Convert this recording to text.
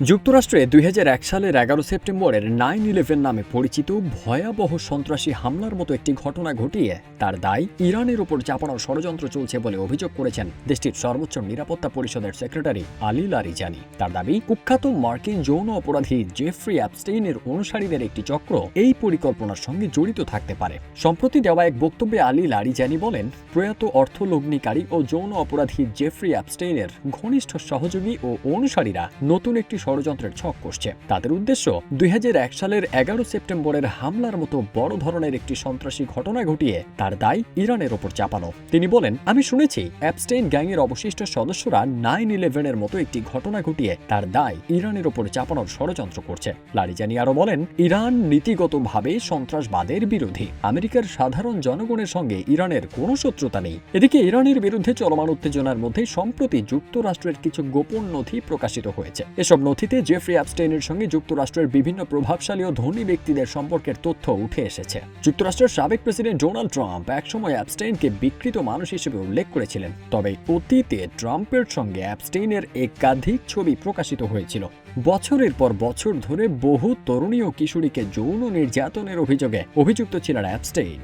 যুক্তরাষ্ট্রে ২০০১ সালের ১১ সেপ্টেম্বরের 9/11 নামে পরিচিত ভয়াবহ সন্ত্রাসী হামলার মতো একটি ঘটনা ঘটিয়ে তার দায় ইরানের উপর চাপানোর ষড়যন্ত্র চলছে বলে অভিযোগ করেছেন দেশটির সর্বোচ্চ নিরাপত্তা পরিষদের সেক্রেটারি আলী লারিজানি। তার দাবি, কুখ্যাত মার্কিন যৌন অপরাধী জেফ্রি অ্যাপস্টেইনের অনুসারীদের একটি চক্র এই পরিকল্পনার সঙ্গে জড়িত থাকতে পারে। সম্প্রতি দেওয়া এক বক্তব্যে আলী লারিজানি বলেন, প্রয়াত অর্থলগ্নিকারী ও যৌন অপরাধী জেফ্রি অ্যাপস্টেইনের ঘনিষ্ঠ সহযোগী ও অনুসারীরা নতুন একটি ষড়যন্ত্রের ছক কষছে। তাদের উদ্দেশ্য ২০০১ সালের ১১ সেপ্টেম্বরের হামলার মতো বড় ধরনের একটি সন্ত্রাসী ঘটনা ঘটিয়ে তার দায় ইরানের ওপর চাপানো। তিনি বলেন, আমি শুনেছি অ্যাপস্টেইন গ্যাংয়ের অবশিষ্ট সদস্যরা 9/11-এর মতো একটি ঘটনা ঘটিয়ে তার দায় ইরানের ওপর চাপানোর ষড়যন্ত্র করছে। লারিজানি আরো বলেন, ইরান নীতিগতভাবে সন্ত্রাসবাদের বিরোধী। আমেরিকার সাধারণ জনগণের সঙ্গে ইরানের কোনো শত্রুতা নেই। এদিকে ইরানের বিরুদ্ধে চলমান উত্তেজনার মধ্যে সম্প্রতি যুক্তরাষ্ট্রের কিছু গোপন নথি প্রকাশিত হয়েছে। এসব নথিতে জেফ্রি অ্যাপস্টেইনের সঙ্গে যুক্তরাষ্ট্রের বিভিন্ন প্রভাবশালী ও ধনী ব্যক্তিদের সম্পর্কের তথ্য উঠে এসেছে। যুক্তরাষ্ট্রের সাবেক প্রেসিডেন্ট ডোনাল্ড ট্রাম্প একসময় অ্যাপস্টেইনকে বিকৃত মানুষ হিসেবে উল্লেখ করেছিলেন। তবে অতীতে ট্রাম্পের সঙ্গে অ্যাপস্টেইনের একাধিক ছবি প্রকাশিত হয়েছিল। বছরের পর বছর ধরে বহু তরুণী ও কিশোরীকে যৌন নির্যাতনের অভিযোগে অভিযুক্ত ছিলেন অ্যাপস্টেইন।